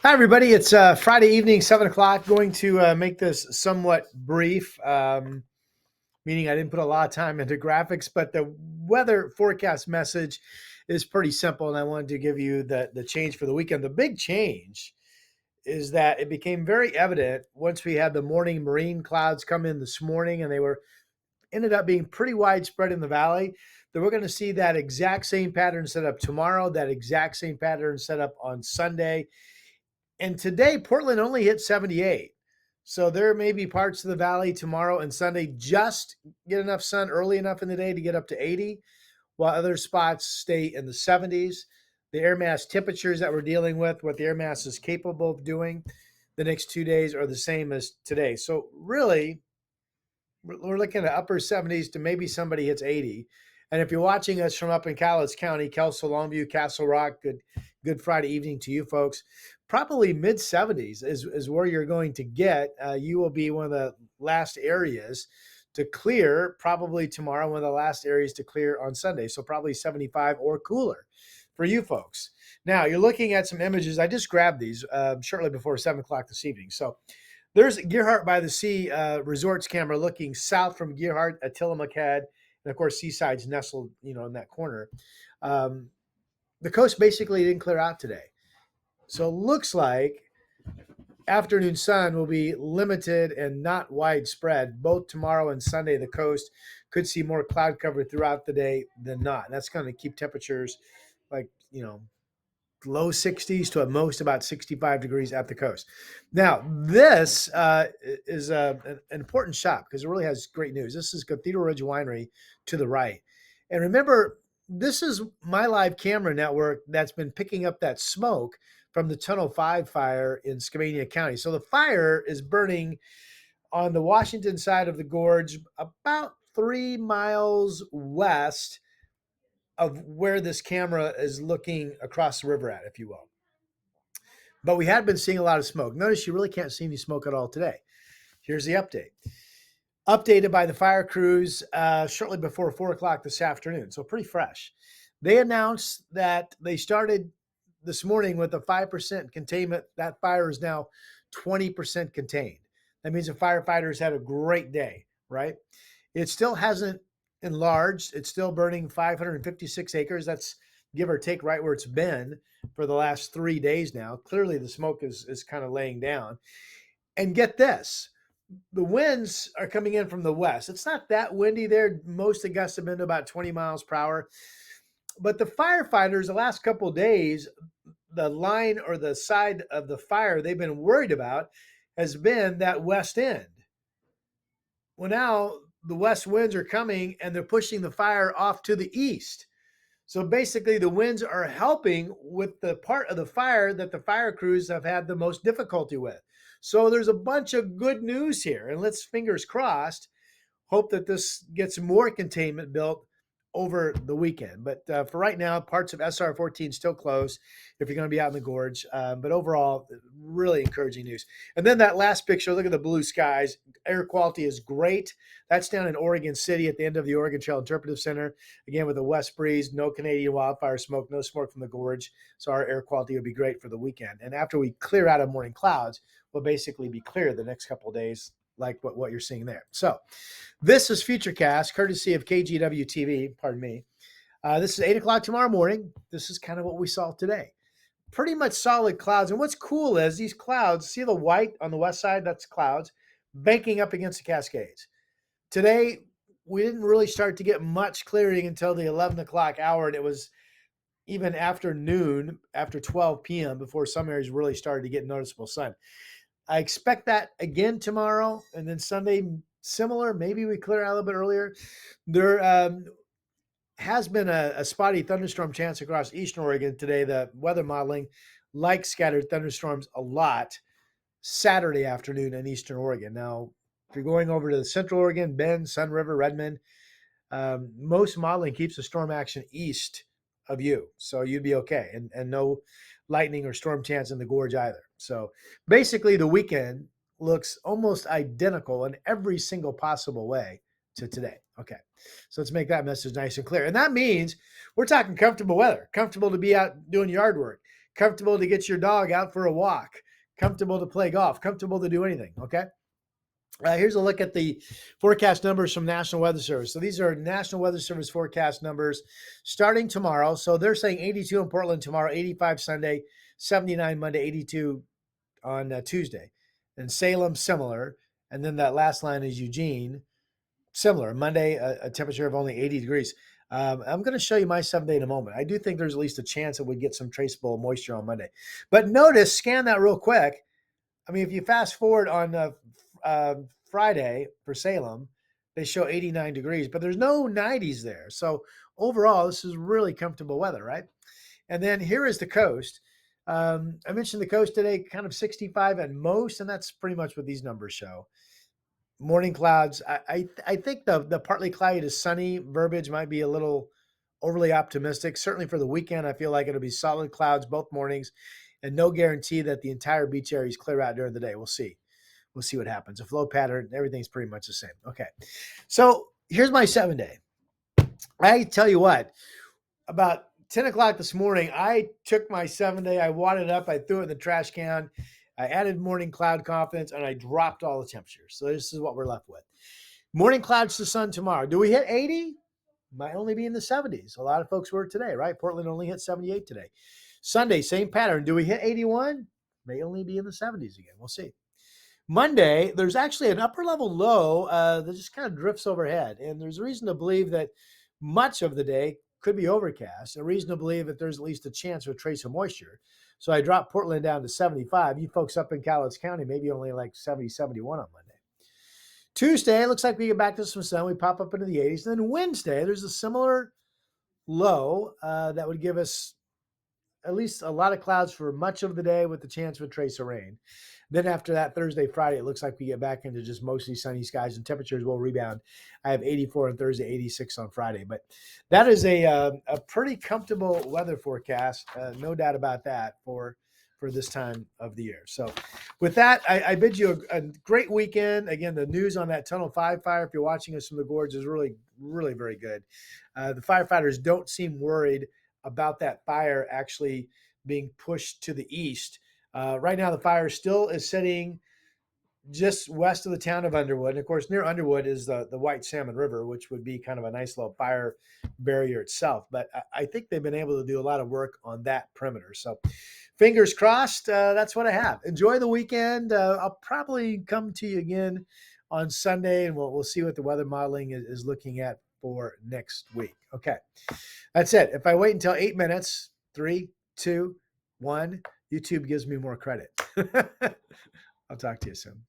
Hi, everybody. It's Friday evening, 7 o'clock. Going to make this somewhat brief, meaning I didn't put a lot of time into graphics, but the weather forecast message is pretty simple, and I wanted to give you the change for the weekend. The big change is that it became very evident once we had the morning marine clouds come in this morning, and they were ended up being pretty widespread in the valley. That we're going to see that exact same pattern set up tomorrow, that exact same pattern set up on Sunday. And today, Portland only hit 78. So there may be parts of the valley tomorrow and Sunday just get enough sun early enough in the day to get up to 80, while other spots stay in the 70s. The air mass temperatures that we're dealing with, what the air mass is capable of doing the next 2 days, are the same as today. So really, we're looking at upper 70s to maybe somebody hits 80. And if you're watching us from up in Cowlitz County, Kelso, Longview, Castle Rock, good Friday evening to you folks. Probably mid 70s is where you're going to get. You will be one of the last areas to clear probably tomorrow, one of the last areas to clear on Sunday. So probably 75 or cooler for you folks. Now you're looking at some images. I just grabbed these shortly before 7 o'clock this evening. So there's Gearhart by the Sea resorts camera looking south from Gearhart at Tillamook Head. And of course, Seaside's nestled, in that corner. The coast basically didn't clear out today. So it looks like afternoon sun will be limited and not widespread. Both tomorrow and Sunday, the coast could see more cloud cover throughout the day than not. And that's going to keep temperatures like, low 60s to at most about 65 degrees at the coast. Now, this is an important shot because it really has great news. This is Cathedral Ridge Winery to the right. And remember, this is my live camera network that's been picking up that smoke from the Tunnel 5 fire in Skamania County. So the fire is burning on the Washington side of the gorge about 3 miles west of where this camera is looking across the river at, if you will. But we had been seeing a lot of smoke. Notice you really can't see any smoke at all today. Here's the update. Updated by the fire crews shortly before 4 o'clock this afternoon, so pretty fresh. They announced that they started this morning with a 5% containment. That fire is now 20% contained. That means the firefighters had a great day, right? It still hasn't enlarged. It's still burning 556 acres. That's give or take right where it's been for the last 3 days now. Clearly, the smoke is kind of laying down. And get this, the winds are coming in from the west. It's not that windy there. Most of the gusts have been to about 20 miles per hour. But the firefighters, the last couple of days, the line or the side of the fire they've been worried about has been that west end. Well, now the west winds are coming and they're pushing the fire off to the east. So basically, the winds are helping with the part of the fire that the fire crews have had the most difficulty with. So there's a bunch of good news here, and let's fingers crossed, hope that this gets more containment built over the weekend. But for right now, parts of SR 14 still closed if you're going to be out in the gorge. But overall, really encouraging news. And then that last picture, look at the blue skies. Air quality is great. That's down in Oregon City at the end of the Oregon Trail Interpretive Center. Again, with a west breeze, no Canadian wildfire smoke, no smoke from the gorge. So our air quality will be great for the weekend. And after we clear out of morning clouds, we'll basically be clear the next couple of days, like what you're seeing there. So this is Futurecast, courtesy of KGW TV. Pardon me. This is 8 o'clock tomorrow morning. This is kind of what we saw today. Pretty much solid clouds. And what's cool is these clouds, see the white on the west side? That's clouds banking up against the Cascades. Today, we didn't really start to get much clearing until the 11 o'clock hour. And it was even after noon, after 12 p.m., before some areas really started to get noticeable sun. I expect that again tomorrow, and then Sunday, similar. Maybe we clear out a little bit earlier. There has been a spotty thunderstorm chance across eastern Oregon today. The weather modeling likes scattered thunderstorms a lot Saturday afternoon in eastern Oregon. Now, if you're going over to the central Oregon, Bend, Sun River, Redmond, most modeling keeps the storm action east of you. So you'd be okay. And no lightning or storm chance in the gorge either. So basically, the weekend looks almost identical in every single possible way to today. Okay. So let's make that message nice and clear. And that means we're talking comfortable weather, comfortable to be out doing yard work, comfortable to get your dog out for a walk, comfortable to play golf, comfortable to do anything. Okay. Here's a look at the forecast numbers from National Weather Service. So these are National Weather Service forecast numbers starting tomorrow. So they're saying 82 in Portland tomorrow, 85 Sunday, 79 Monday, 82 on Tuesday. And Salem, similar. And then that last line is Eugene, similar. Monday, a temperature of only 80 degrees. I'm going to show you my 7-day in a moment. I do think there's at least a chance that we get some traceable moisture on Monday. But notice, scan that real quick. I mean, if you fast forward on Friday for Salem, they show 89 degrees, but there's no 90s there. So overall, this is really comfortable weather, right? And then here is the coast. I mentioned the coast today, kind of 65 at most, and that's pretty much what these numbers show. Morning clouds. I think the partly cloudy to sunny verbiage might be a little overly optimistic. Certainly for the weekend, I feel like it'll be solid clouds both mornings, and no guarantee that the entire beach area is clear out during the day. We'll see. We'll see what happens. A flow pattern, everything's pretty much the same. Okay. So here's my 7-day. I tell you what, about 10 o'clock this morning, I took my 7-day, I wadded it up, I threw it in the trash can, I added morning cloud confidence, and I dropped all the temperatures. So this is what we're left with. Morning clouds to sun tomorrow. Do we hit 80? Might only be in the 70s. A lot of folks were today, right? Portland only hit 78 today. Sunday, same pattern. Do we hit 81? May only be in the 70s again. We'll see. Monday, there's actually an upper level low that just kind of drifts overhead. And there's a reason to believe that much of the day could be overcast. A reason to believe that there's at least a chance of a trace of moisture. So I dropped Portland down to 75. You folks up in Cowlitz County, maybe only like 70, 71 on Monday. Tuesday, it looks like we get back to some sun. We pop up into the 80s. And then Wednesday, there's a similar low that would give us at least a lot of clouds for much of the day with the chance of a trace of rain. Then after that, Thursday, Friday, it looks like we get back into just mostly sunny skies and temperatures will rebound. I have 84 on Thursday, 86 on Friday. But that is a pretty comfortable weather forecast, no doubt about that, for this time of the year. So with that, I bid you a great weekend. Again, the news on that Tunnel 5 fire, if you're watching us from the gorge, is really, really very good. The firefighters don't seem worried about that fire actually being pushed to the east. Right now, the fire still is sitting just west of the town of Underwood. And of course, near Underwood is the White Salmon River, which would be kind of a nice little fire barrier itself. But I think they've been able to do a lot of work on that perimeter. So fingers crossed, that's what I have. Enjoy the weekend. I'll probably come to you again on Sunday, and we'll see what the weather modeling is looking at for next week. Okay, that's it. If I wait until 8 minutes, 3, 2, 1, YouTube gives me more credit. I'll talk to you soon.